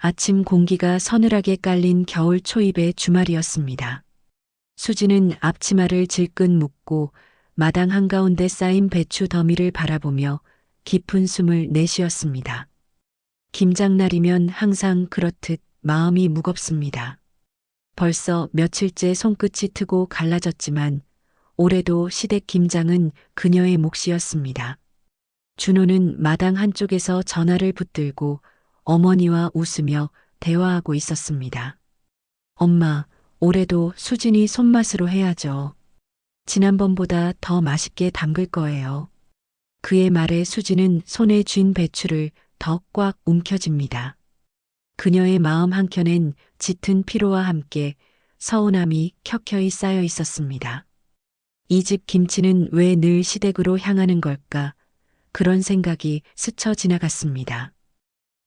아침 공기가 서늘하게 깔린 겨울 초입의 주말이었습니다. 수지는 앞치마를 질끈 묶고 마당 한가운데 쌓인 배추 더미를 바라보며 깊은 숨을 내쉬었습니다. 김장날이면 항상 그렇듯 마음이 무겁습니다. 벌써 며칠째 손끝이 트고 갈라졌지만 올해도 시댁 김장은 그녀의 몫이었습니다. 준호는 마당 한쪽에서 전화를 붙들고 어머니와 웃으며 대화하고 있었습니다. 엄마, 올해도 수진이 손맛으로 해야죠. 지난번보다 더 맛있게 담글 거예요. 그의 말에 수진은 손에 쥔 배추를 더 꽉 움켜쥡니다. 그녀의 마음 한켠엔 짙은 피로와 함께 서운함이 켜켜이 쌓여 있었습니다. 이 집 김치는 왜 늘 시댁으로 향하는 걸까? 그런 생각이 스쳐 지나갔습니다.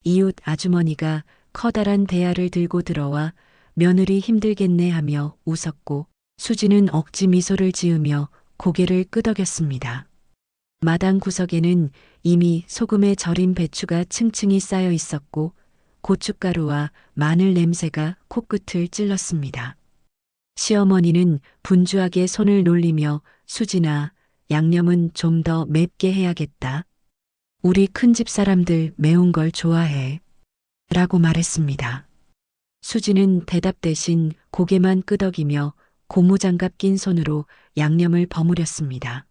이웃 아주머니가 커다란 대야를 들고 들어와 며느리 힘들겠네 하며 웃었고 수지는 억지 미소를 지으며 고개를 끄덕였습니다. 마당 구석에는 이미 소금에 절인 배추가 층층이 쌓여 있었고 고춧가루와 마늘 냄새가 코끝을 찔렀습니다. 시어머니는 분주하게 손을 놀리며 수진아, 양념은 좀 더 맵게 해야겠다. 우리 큰집 사람들 매운 걸 좋아해. 라고 말했습니다. 수지는 대답 대신 고개만 끄덕이며 고무장갑 낀 손으로 양념을 버무렸습니다.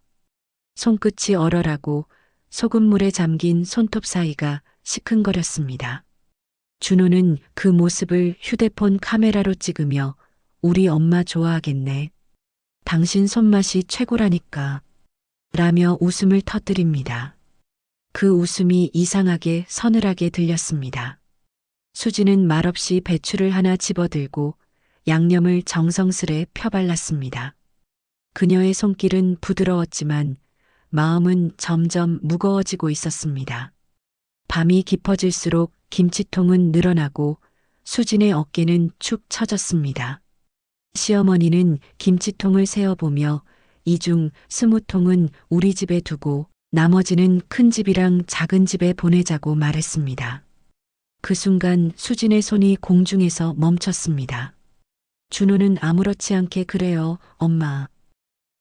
손끝이 얼얼하고 소금물에 잠긴 손톱 사이가 시큰거렸습니다. 준호는 그 모습을 휴대폰 카메라로 찍으며 우리 엄마 좋아하겠네. 당신 손맛이 최고라니까. 라며 웃음을 터뜨립니다. 그 웃음이 이상하게 서늘하게 들렸습니다. 수지는 말없이 배추를 하나 집어들고 양념을 정성스레 펴발랐습니다. 그녀의 손길은 부드러웠지만 마음은 점점 무거워지고 있었습니다. 밤이 깊어질수록 김치통은 늘어나고 수진의 어깨는 축 처졌습니다. 시어머니는 김치통을 세어보며 이 중 20통은 우리 집에 두고 나머지는 큰 집이랑 작은 집에 보내자고 말했습니다. 그 순간 수진의 손이 공중에서 멈췄습니다. 준호는 아무렇지 않게 그래요, 엄마.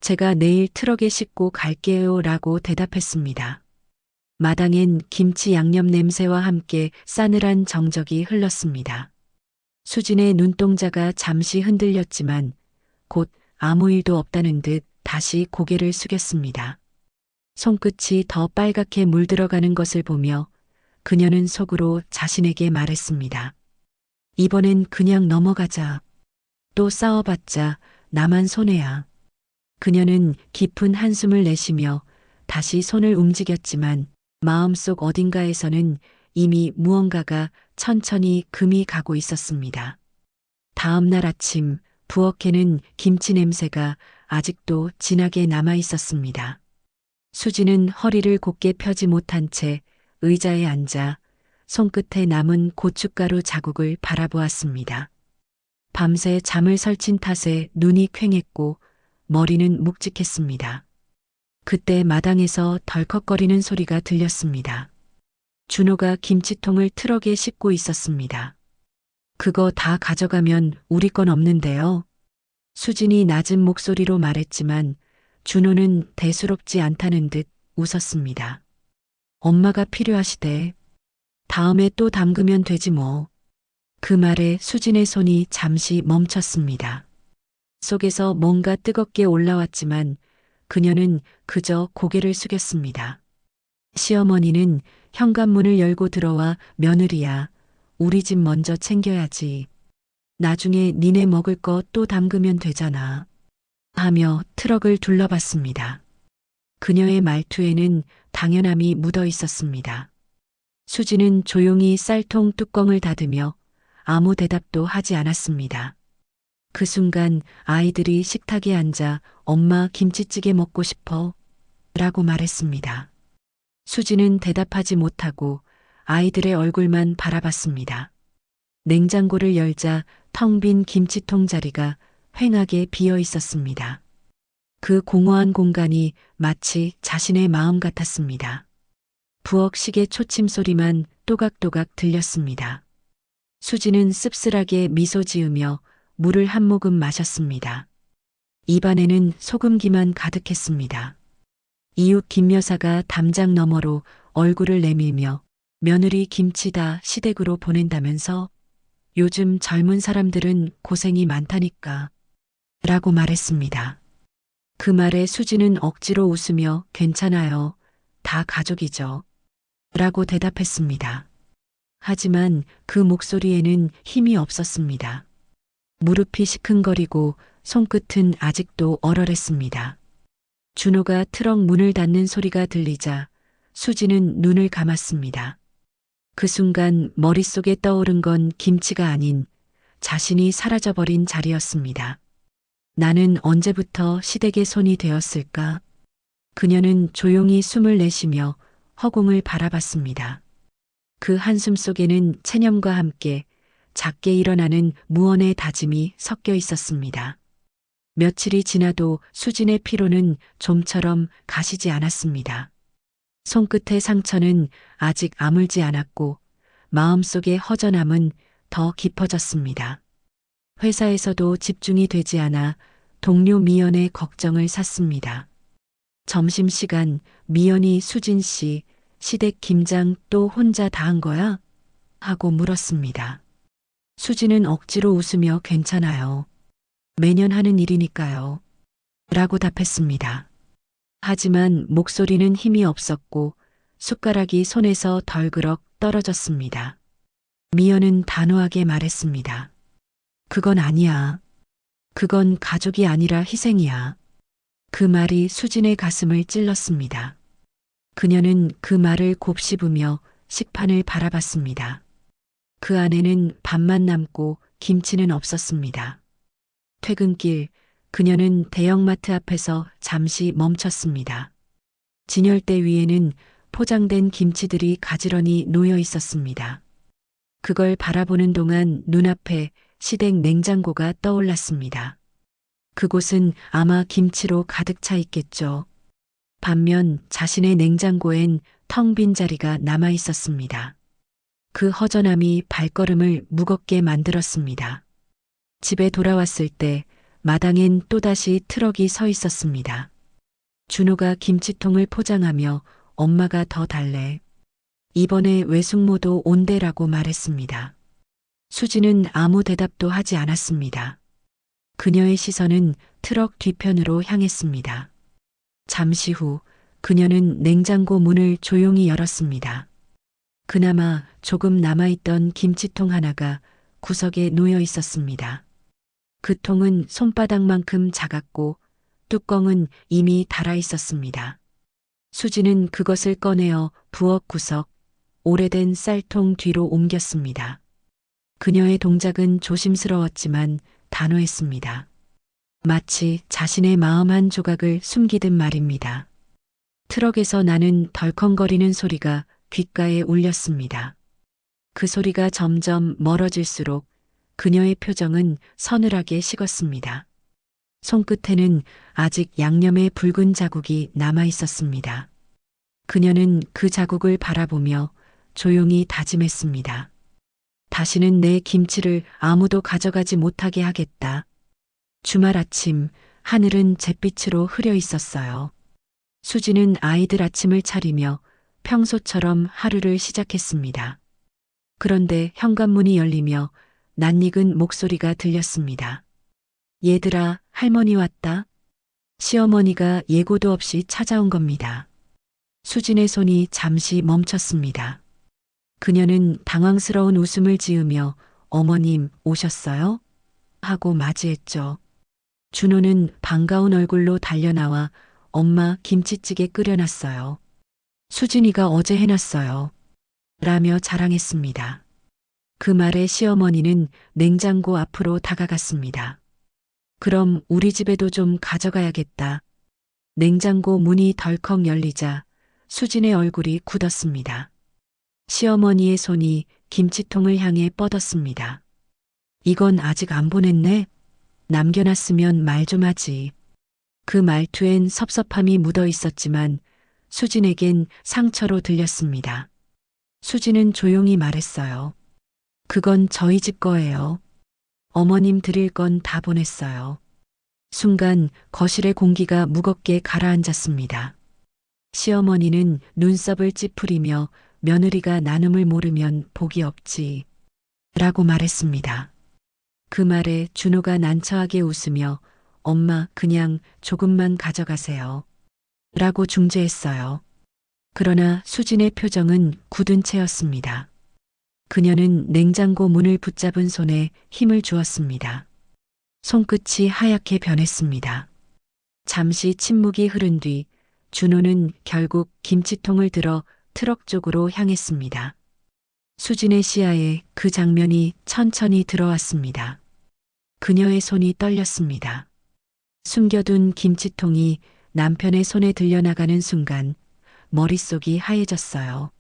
제가 내일 트럭에 싣고 갈게요 라고 대답했습니다. 마당엔 김치 양념 냄새와 함께 싸늘한 정적이 흘렀습니다. 수진의 눈동자가 잠시 흔들렸지만 곧 아무 일도 없다는 듯 다시 고개를 숙였습니다. 손끝이 더 빨갛게 물들어가는 것을 보며 그녀는 속으로 자신에게 말했습니다. 이번엔 그냥 넘어가자. 또 싸워봤자 나만 손해야. 그녀는 깊은 한숨을 내쉬며 다시 손을 움직였지만 마음속 어딘가에서는 이미 무언가가 천천히 금이 가고 있었습니다. 다음 날 아침 부엌에는 김치 냄새가 아직도 진하게 남아 있었습니다. 수지는 허리를 곧게 펴지 못한 채 의자에 앉아 손끝에 남은 고춧가루 자국을 바라보았습니다. 밤새 잠을 설친 탓에 눈이 퀭했고 머리는 묵직했습니다. 그때 마당에서 덜컥거리는 소리가 들렸습니다. 준호가 김치통을 트럭에 싣고 있었습니다. 그거 다 가져가면 우리 건 없는데요. 수진이 낮은 목소리로 말했지만 준호는 대수롭지 않다는 듯 웃었습니다. 엄마가 필요하시대. 다음에 또 담그면 되지 뭐. 그 말에 수진의 손이 잠시 멈췄습니다. 속에서 뭔가 뜨겁게 올라왔지만 그녀는 그저 고개를 숙였습니다. 시어머니는 현관문을 열고 들어와 며느리야, 우리 집 먼저 챙겨야지. 나중에 니네 먹을 거 또 담그면 되잖아. 하며 트럭을 둘러봤습니다. 그녀의 말투에는 당연함이 묻어 있었습니다. 수지는 조용히 쌀통 뚜껑을 닫으며 아무 대답도 하지 않았습니다. 그 순간 아이들이 식탁에 앉아 엄마 김치찌개 먹고 싶어 라고 말했습니다. 수지는 대답하지 못하고 아이들의 얼굴만 바라봤습니다. 냉장고를 열자 텅 빈 김치통 자리가 휑하게 비어 있었습니다. 그 공허한 공간이 마치 자신의 마음 같았습니다. 부엌 시계 초침 소리만 또각또각 들렸습니다. 수지는 씁쓸하게 미소 지으며 물을 한 모금 마셨습니다. 입안에는 소금기만 가득했습니다. 이웃 김 여사가 담장 너머로 얼굴을 내밀며 며느리 김치다 시댁으로 보낸다면서 요즘 젊은 사람들은 고생이 많다니까 라고 말했습니다. 그 말에 수지는 억지로 웃으며 괜찮아요. 다 가족이죠. 라고 대답했습니다. 하지만 그 목소리에는 힘이 없었습니다. 무릎이 시큰거리고 손끝은 아직도 얼얼했습니다. 준호가 트럭 문을 닫는 소리가 들리자 수지는 눈을 감았습니다. 그 순간 머릿속에 떠오른 건 김치가 아닌 자신이 사라져버린 자리였습니다. 나는 언제부터 시댁의 손이 되었을까? 그녀는 조용히 숨을 내쉬며 허공을 바라봤습니다. 그 한숨 속에는 체념과 함께 작게 일어나는 무언의 다짐이 섞여 있었습니다. 며칠이 지나도 수진의 피로는 좀처럼 가시지 않았습니다. 손끝의 상처는 아직 아물지 않았고 마음속의 허전함은 더 깊어졌습니다. 회사에서도 집중이 되지 않아 동료 미연의 걱정을 샀습니다. 점심시간 미연이 수진 씨, 시댁 김장 또 혼자 다 한 거야? 하고 물었습니다. 수진은 억지로 웃으며 괜찮아요. 매년 하는 일이니까요. 라고 답했습니다. 하지만 목소리는 힘이 없었고 숟가락이 손에서 덜그럭 떨어졌습니다. 미연은 단호하게 말했습니다. 그건 아니야. 그건 가족이 아니라 희생이야. 그 말이 수진의 가슴을 찔렀습니다. 그녀는 그 말을 곱씹으며 식판을 바라봤습니다. 그 안에는 밥만 남고 김치는 없었습니다. 퇴근길 그녀는 대형마트 앞에서 잠시 멈췄습니다. 진열대 위에는 포장된 김치들이 가지런히 놓여 있었습니다. 그걸 바라보는 동안 눈앞에 시댁 냉장고가 떠올랐습니다. 그곳은 아마 김치로 가득 차 있겠죠. 반면 자신의 냉장고엔 텅 빈 자리가 남아 있었습니다. 그 허전함이 발걸음을 무겁게 만들었습니다. 집에 돌아왔을 때 마당엔 또다시 트럭이 서 있었습니다. 준호가 김치통을 포장하며 엄마가 더 달래. 이번에 외숙모도 온대라고 말했습니다. 수지는 아무 대답도 하지 않았습니다. 그녀의 시선은 트럭 뒤편으로 향했습니다. 잠시 후 그녀는 냉장고 문을 조용히 열었습니다. 그나마 조금 남아있던 김치통 하나가 구석에 놓여 있었습니다. 그 통은 손바닥만큼 작았고 뚜껑은 이미 닳아 있었습니다. 수지는 그것을 꺼내어 부엌 구석 오래된 쌀통 뒤로 옮겼습니다. 그녀의 동작은 조심스러웠지만 단호했습니다. 마치 자신의 마음 한 조각을 숨기듯 말입니다. 트럭에서 나는 덜컹거리는 소리가 귓가에 울렸습니다. 그 소리가 점점 멀어질수록 그녀의 표정은 서늘하게 식었습니다. 손끝에는 아직 양념의 붉은 자국이 남아 있었습니다. 그녀는 그 자국을 바라보며 조용히 다짐했습니다. 다시는 내 김치를 아무도 가져가지 못하게 하겠다. 주말 아침 하늘은 잿빛으로 흐려 있었어요. 수지는 아이들 아침을 차리며 평소처럼 하루를 시작했습니다. 그런데 현관문이 열리며 낯익은 목소리가 들렸습니다. 얘들아, 할머니 왔다. 시어머니가 예고도 없이 찾아온 겁니다. 수진의 손이 잠시 멈췄습니다. 그녀는 당황스러운 웃음을 지으며 어머님 오셨어요? 하고 맞이했죠. 준호는 반가운 얼굴로 달려나와 엄마 김치찌개 끓여놨어요. 수진이가 어제 해놨어요. 라며 자랑했습니다. 그 말에 시어머니는 냉장고 앞으로 다가갔습니다. 그럼 우리 집에도 좀 가져가야겠다. 냉장고 문이 덜컥 열리자 수진의 얼굴이 굳었습니다. 시어머니의 손이 김치통을 향해 뻗었습니다. 이건 아직 안 보냈네? 남겨놨으면 말 좀 하지. 그 말투엔 섭섭함이 묻어 있었지만 수진에겐 상처로 들렸습니다. 수진은 조용히 말했어요. 그건 저희 집 거예요. 어머님 드릴 건 다 보냈어요. 순간 거실의 공기가 무겁게 가라앉았습니다. 시어머니는 눈썹을 찌푸리며 며느리가 나눔을 모르면 복이 없지. 라고 말했습니다. 그 말에 준호가 난처하게 웃으며 엄마 그냥 조금만 가져가세요. 라고 중재했어요. 그러나 수진의 표정은 굳은 채였습니다. 그녀는 냉장고 문을 붙잡은 손에 힘을 주었습니다. 손끝이 하얗게 변했습니다. 잠시 침묵이 흐른 뒤 준호는 결국 김치통을 들어 트럭 쪽으로 향했습니다. 수진의 시야에 그 장면이 천천히 들어왔습니다. 그녀의 손이 떨렸습니다. 숨겨둔 김치통이 남편의 손에 들려나가는 순간 머릿속이 하얘졌어요.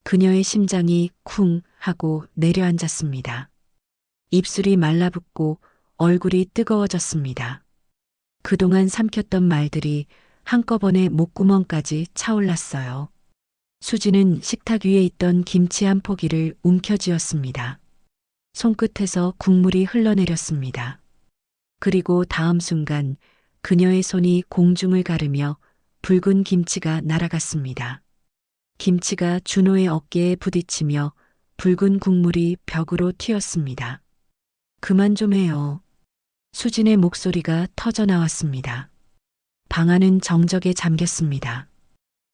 그녀의 심장이 쿵 하고 내려앉았습니다. 입술이 말라붙고 얼굴이 뜨거워졌습니다. 그동안 삼켰던 말들이 한꺼번에 목구멍까지 차올랐어요. 수지는 식탁 위에 있던 김치 한 포기를 움켜쥐었습니다. 손끝에서 국물이 흘러내렸습니다. 그리고 다음 순간 그녀의 손이 공중을 가르며 붉은 김치가 날아갔습니다. 김치가 준호의 어깨에 부딪히며 붉은 국물이 벽으로 튀었습니다. 그만 좀 해요. 수진의 목소리가 터져 나왔습니다. 방 안은 정적에 잠겼습니다.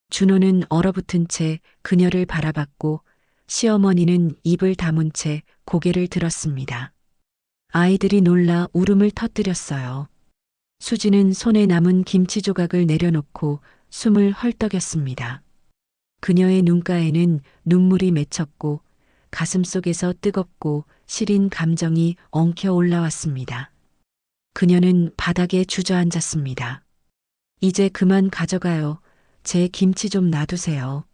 준호는 얼어붙은 채 그녀를 바라봤고 시어머니는 입을 다문 채 고개를 들었습니다. 아이들이 놀라 울음을 터뜨렸어요. 수지는 손에 남은 김치 조각을 내려놓고 숨을 헐떡였습니다. 그녀의 눈가에는 눈물이 맺혔고 가슴 속에서 뜨겁고 시린 감정이 엉켜 올라왔습니다. 그녀는 바닥에 주저앉았습니다. 이제 그만 가져가요. 제 김치 좀 놔두세요.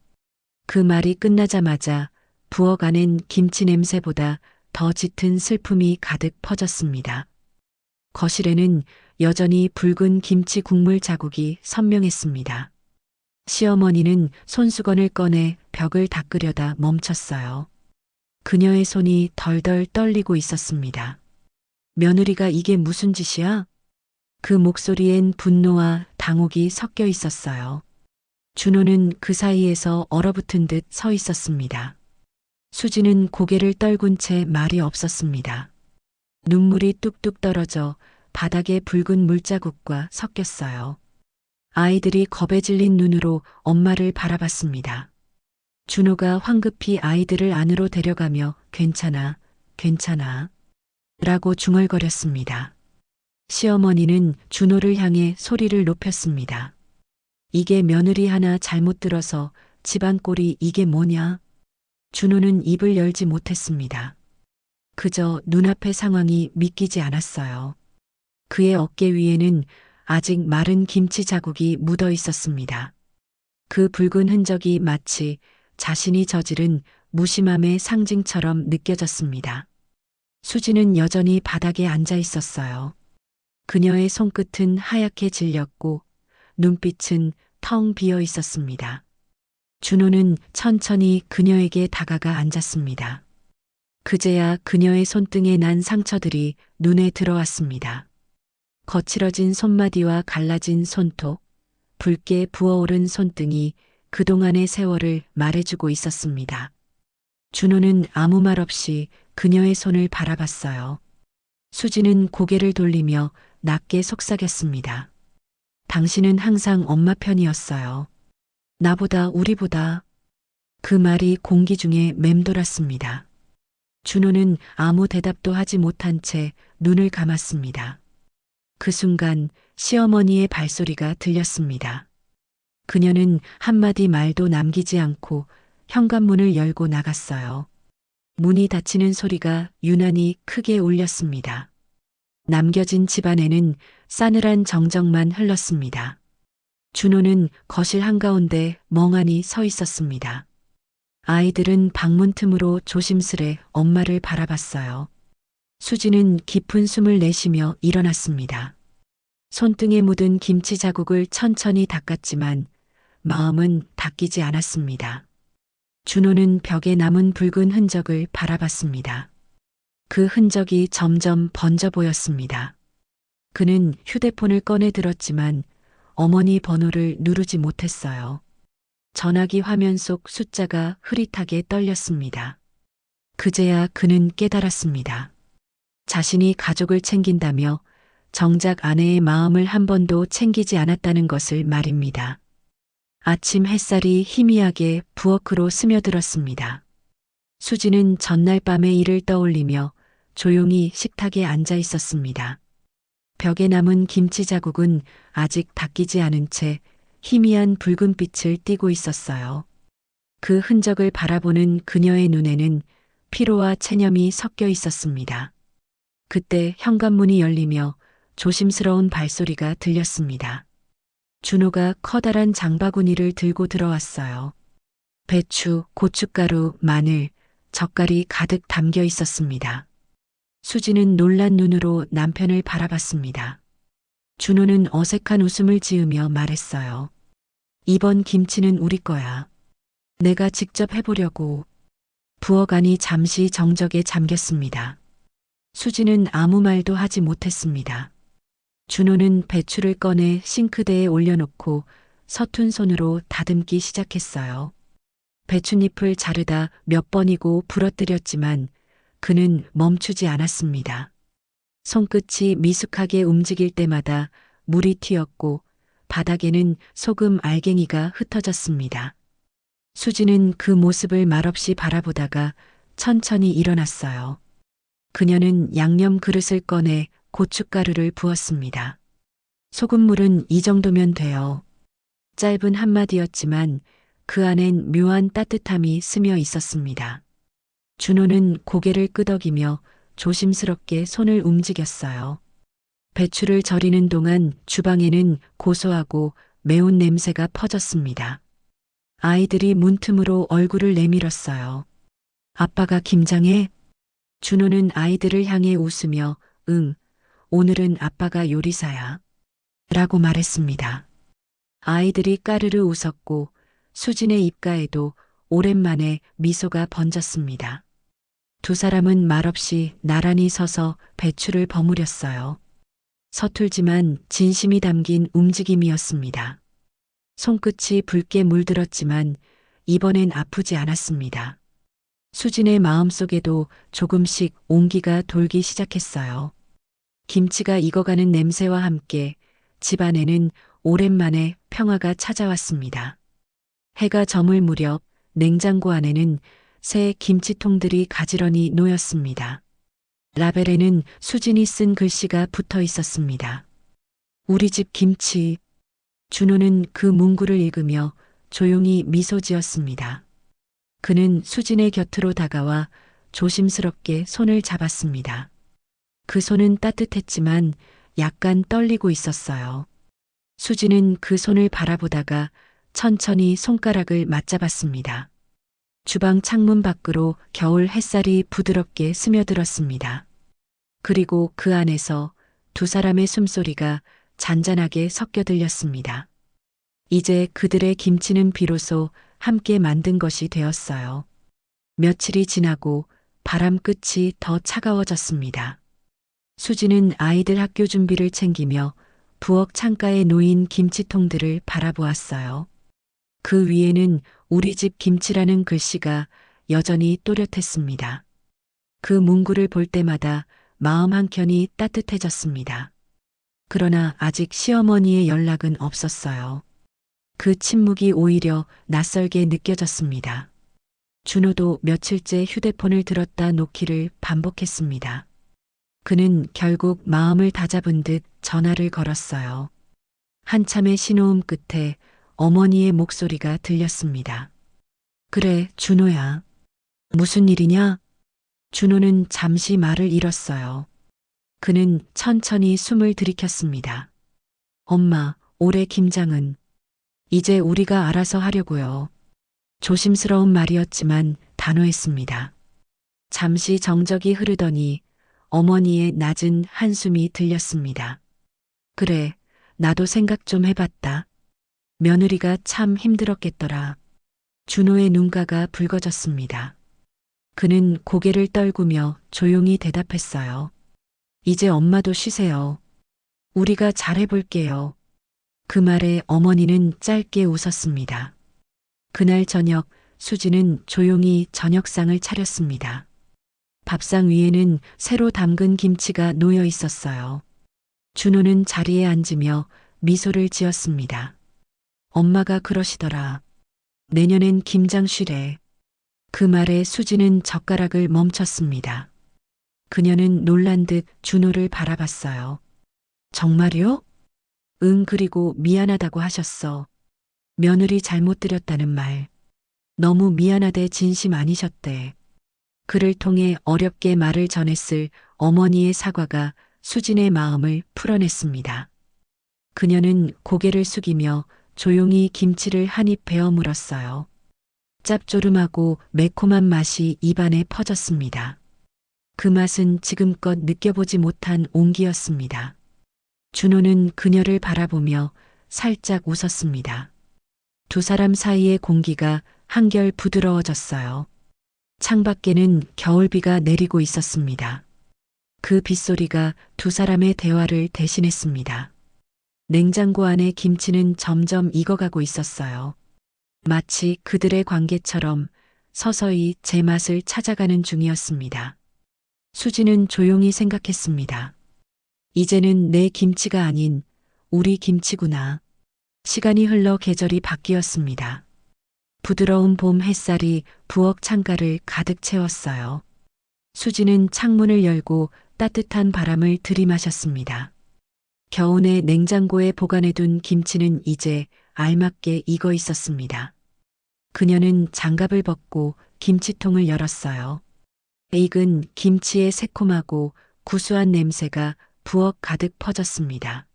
그 말이 끝나자마자 부엌 안엔 김치 냄새보다 더 짙은 슬픔이 가득 퍼졌습니다. 거실에는 여전히 붉은 김치 국물 자국이 선명했습니다. 시어머니는 손수건을 꺼내 벽을 닦으려다 멈췄어요. 그녀의 손이 덜덜 떨리고 있었습니다. 며느리가 이게 무슨 짓이야? 그 목소리엔 분노와 당혹이 섞여 있었어요. 준호는 그 사이에서 얼어붙은 듯 서 있었습니다. 수지는 고개를 떨군 채 말이 없었습니다. 눈물이 뚝뚝 떨어져 바닥에 붉은 물자국과 섞였어요. 아이들이 겁에 질린 눈으로 엄마를 바라봤습니다. 준호가 황급히 아이들을 안으로 데려가며 괜찮아, 괜찮아 라고 중얼거렸습니다. 시어머니는 준호를 향해 소리를 높였습니다. 이게 며느리 하나 잘못 들어서 집안 꼴이 이게 뭐냐? 준호는 입을 열지 못했습니다. 그저 눈앞의 상황이 믿기지 않았어요. 그의 어깨 위에는 아직 마른 김치 자국이 묻어 있었습니다. 그 붉은 흔적이 마치 자신이 저지른 무심함의 상징처럼 느껴졌습니다. 수지는 여전히 바닥에 앉아 있었어요. 그녀의 손끝은 하얗게 질렸고 눈빛은 텅 비어 있었습니다. 준호는 천천히 그녀에게 다가가 앉았습니다. 그제야 그녀의 손등에 난 상처들이 눈에 들어왔습니다. 거칠어진 손마디와 갈라진 손톱, 붉게 부어오른 손등이 그동안의 세월을 말해주고 있었습니다. 준호는 아무 말 없이 그녀의 손을 바라봤어요. 수지는 고개를 돌리며 낮게 속삭였습니다. 당신은 항상 엄마 편이었어요. 나보다 우리보다. 그 말이 공기 중에 맴돌았습니다. 준호는 아무 대답도 하지 못한 채 눈을 감았습니다. 그 순간 시어머니의 발소리가 들렸습니다. 그녀는 한마디 말도 남기지 않고 현관문을 열고 나갔어요. 문이 닫히는 소리가 유난히 크게 울렸습니다. 남겨진 집안에는 싸늘한 정적만 흘렀습니다. 준호는 거실 한가운데 멍하니 서 있었습니다. 아이들은 방문 틈으로 조심스레 엄마를 바라봤어요. 수지는 깊은 숨을 내쉬며 일어났습니다. 손등에 묻은 김치 자국을 천천히 닦았지만 마음은 닦이지 않았습니다. 준호는 벽에 남은 붉은 흔적을 바라봤습니다. 그 흔적이 점점 번져 보였습니다. 그는 휴대폰을 꺼내 들었지만 어머니 번호를 누르지 못했어요. 전화기 화면 속 숫자가 흐릿하게 떨렸습니다. 그제야 그는 깨달았습니다. 자신이 가족을 챙긴다며 정작 아내의 마음을 한 번도 챙기지 않았다는 것을 말입니다. 아침 햇살이 희미하게 부엌으로 스며들었습니다. 수지는 전날 밤의 일을 떠올리며 조용히 식탁에 앉아 있었습니다. 벽에 남은 김치 자국은 아직 닦이지 않은 채 희미한 붉은 빛을 띠고 있었어요. 그 흔적을 바라보는 그녀의 눈에는 피로와 체념이 섞여 있었습니다. 그때 현관문이 열리며 조심스러운 발소리가 들렸습니다. 준호가 커다란 장바구니를 들고 들어왔어요. 배추, 고춧가루, 마늘, 젓갈이 가득 담겨 있었습니다. 수지는 놀란 눈으로 남편을 바라봤습니다. 준호는 어색한 웃음을 지으며 말했어요. 이번 김치는 우리 거야. 내가 직접 해보려고. 부엌 안이 잠시 정적에 잠겼습니다. 수지는 아무 말도 하지 못했습니다. 준호는 배추를 꺼내 싱크대에 올려놓고 서툰 손으로 다듬기 시작했어요. 배춧잎을 자르다 몇 번이고 부러뜨렸지만 그는 멈추지 않았습니다. 손끝이 미숙하게 움직일 때마다 물이 튀었고 바닥에는 소금 알갱이가 흩어졌습니다. 수지는 그 모습을 말없이 바라보다가 천천히 일어났어요. 그녀는 양념 그릇을 꺼내 고춧가루를 부었습니다. 소금물은 이 정도면 돼요. 짧은 한마디였지만 그 안엔 묘한 따뜻함이 스며 있었습니다. 준호는 고개를 끄덕이며 조심스럽게 손을 움직였어요. 배추를 절이는 동안 주방에는 고소하고 매운 냄새가 퍼졌습니다. 아이들이 문틈으로 얼굴을 내밀었어요. 아빠가 김장해? 준호는 아이들을 향해 웃으며 응, 오늘은 아빠가 요리사야. 라고 말했습니다. 아이들이 까르르 웃었고 수진의 입가에도 오랜만에 미소가 번졌습니다. 두 사람은 말없이 나란히 서서 배추를 버무렸어요. 서툴지만 진심이 담긴 움직임이었습니다. 손끝이 붉게 물들었지만 이번엔 아프지 않았습니다. 수진의 마음속에도 조금씩 온기가 돌기 시작했어요. 김치가 익어가는 냄새와 함께 집안에는 오랜만에 평화가 찾아왔습니다. 해가 저물 무렵 냉장고 안에는 새 김치통들이 가지런히 놓였습니다. 라벨에는 수진이 쓴 글씨가 붙어 있었습니다. 우리 집 김치. 준호는 그 문구를 읽으며 조용히 미소 지었습니다. 그는 수진의 곁으로 다가와 조심스럽게 손을 잡았습니다. 그 손은 따뜻했지만 약간 떨리고 있었어요. 수진은 그 손을 바라보다가 천천히 손가락을 맞잡았습니다. 주방 창문 밖으로 겨울 햇살이 부드럽게 스며들었습니다. 그리고 그 안에서 두 사람의 숨소리가 잔잔하게 섞여 들렸습니다. 이제 그들의 김치는 비로소 함께 만든 것이 되었어요. 며칠이 지나고 바람 끝이 더 차가워졌습니다. 수지는 아이들 학교 준비를 챙기며 부엌 창가에 놓인 김치통들을 바라보았어요. 그 위에는 우리 집 김치라는 글씨가 여전히 또렷했습니다. 그 문구를 볼 때마다 마음 한켠이 따뜻해졌습니다. 그러나 아직 시어머니의 연락은 없었어요. 그 침묵이 오히려 낯설게 느껴졌습니다. 준호도 며칠째 휴대폰을 들었다 놓기를 반복했습니다. 그는 결국 마음을 다잡은 듯 전화를 걸었어요. 한참의 신호음 끝에 어머니의 목소리가 들렸습니다. 그래, 준호야. 무슨 일이냐? 준호는 잠시 말을 잃었어요. 그는 천천히 숨을 들이켰습니다. 엄마, 올해 김장은 이제 우리가 알아서 하려고요. 조심스러운 말이었지만 단호했습니다. 잠시 정적이 흐르더니 어머니의 낮은 한숨이 들렸습니다. 그래, 나도 생각 좀 해봤다. 며느리가 참 힘들었겠더라. 준호의 눈가가 붉어졌습니다. 그는 고개를 떨구며 조용히 대답했어요. 이제 엄마도 쉬세요. 우리가 잘해볼게요. 그 말에 어머니는 짧게 웃었습니다. 그날 저녁 수지는 조용히 저녁상을 차렸습니다. 밥상 위에는 새로 담근 김치가 놓여 있었어요. 준호는 자리에 앉으며 미소를 지었습니다. 엄마가 그러시더라. 내년엔 김장 쉬래. 그 말에 수지는 젓가락을 멈췄습니다. 그녀는 놀란 듯 준호를 바라봤어요. 정말요? 응, 그리고 미안하다고 하셨어. 며느리 잘못 드렸다는 말. 너무 미안하대 진심 아니셨대. 그를 통해 어렵게 말을 전했을 어머니의 사과가 수진의 마음을 풀어냈습니다. 그녀는 고개를 숙이며 조용히 김치를 한 입 베어 물었어요. 짭조름하고 매콤한 맛이 입안에 퍼졌습니다. 그 맛은 지금껏 느껴보지 못한 온기였습니다. 준호는 그녀를 바라보며 살짝 웃었습니다. 두 사람 사이의 공기가 한결 부드러워졌어요. 창밖에는 겨울비가 내리고 있었습니다. 그 빗소리가 두 사람의 대화를 대신했습니다. 냉장고 안의 김치는 점점 익어가고 있었어요. 마치 그들의 관계처럼 서서히 제 맛을 찾아가는 중이었습니다. 수지는 조용히 생각했습니다. 이제는 내 김치가 아닌 우리 김치구나. 시간이 흘러 계절이 바뀌었습니다. 부드러운 봄 햇살이 부엌 창가를 가득 채웠어요. 수지는 창문을 열고 따뜻한 바람을 들이마셨습니다. 겨우내 냉장고에 보관해둔 김치는 이제 알맞게 익어 있었습니다. 그녀는 장갑을 벗고 김치통을 열었어요. 익은 김치의 새콤하고 구수한 냄새가 부엌 가득 퍼졌습니다.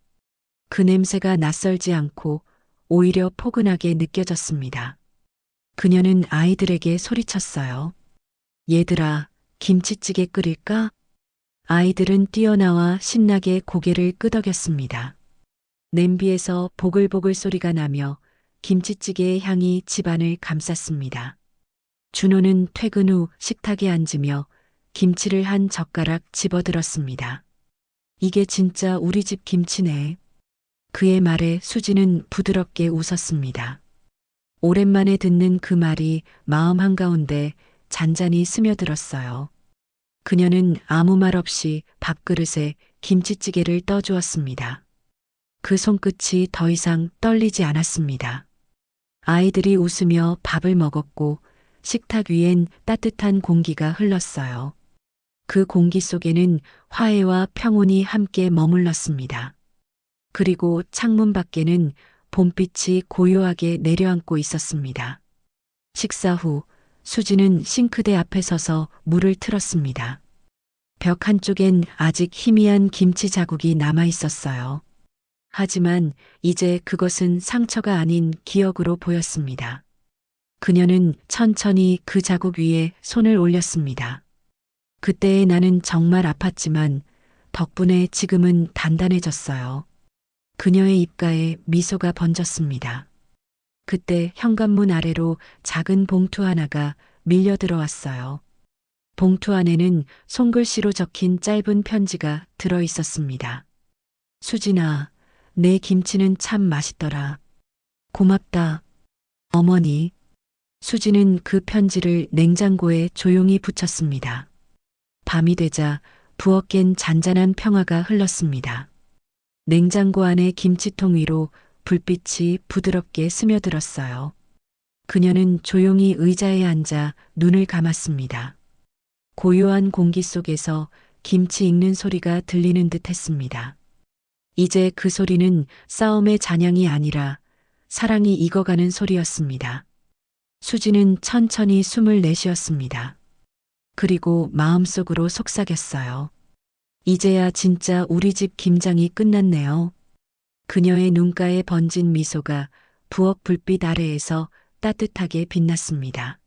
그 냄새가 낯설지 않고 오히려 포근하게 느껴졌습니다. 그녀는 아이들에게 소리쳤어요. 얘들아, 김치찌개 끓일까? 아이들은 뛰어나와 신나게 고개를 끄덕였습니다. 냄비에서 보글보글 소리가 나며 김치찌개의 향이 집안을 감쌌습니다. 준호는 퇴근 후 식탁에 앉으며 김치를 한 젓가락 집어들었습니다. 이게 진짜 우리 집 김치네. 그의 말에 수지는 부드럽게 웃었습니다. 오랜만에 듣는 그 말이 마음 한가운데 잔잔히 스며들었어요. 그녀는 아무 말 없이 밥그릇에 김치찌개를 떠주었습니다. 그 손끝이 더 이상 떨리지 않았습니다. 아이들이 웃으며 밥을 먹었고 식탁 위엔 따뜻한 공기가 흘렀어요. 그 공기 속에는 화해와 평온이 함께 머물렀습니다. 그리고 창문 밖에는 봄빛이 고요하게 내려앉고 있었습니다. 식사 후 수지는 싱크대 앞에 서서 물을 틀었습니다. 벽 한쪽엔 아직 희미한 김치 자국이 남아 있었어요. 하지만 이제 그것은 상처가 아닌 기억으로 보였습니다. 그녀는 천천히 그 자국 위에 손을 올렸습니다. 그때의 나는 정말 아팠지만 덕분에 지금은 단단해졌어요. 그녀의 입가에 미소가 번졌습니다. 그때 현관문 아래로 작은 봉투 하나가 밀려 들어왔어요. 봉투 안에는 손글씨로 적힌 짧은 편지가 들어 있었습니다. 수진아, 내 김치는 참 맛있더라. 고맙다. 어머니. 수지는 그 편지를 냉장고에 조용히 붙였습니다. 밤이 되자 부엌엔 잔잔한 평화가 흘렀습니다. 냉장고 안의 김치통 위로 불빛이 부드럽게 스며들었어요. 그녀는 조용히 의자에 앉아 눈을 감았습니다. 고요한 공기 속에서 김치 익는 소리가 들리는 듯 했습니다. 이제 그 소리는 싸움의 잔향이 아니라 사랑이 익어가는 소리였습니다. 수지는 천천히 숨을 내쉬었습니다. 그리고 마음속으로 속삭였어요. 이제야 진짜 우리 집 김장이 끝났네요. 그녀의 눈가에 번진 미소가 부엌 불빛 아래에서 따뜻하게 빛났습니다.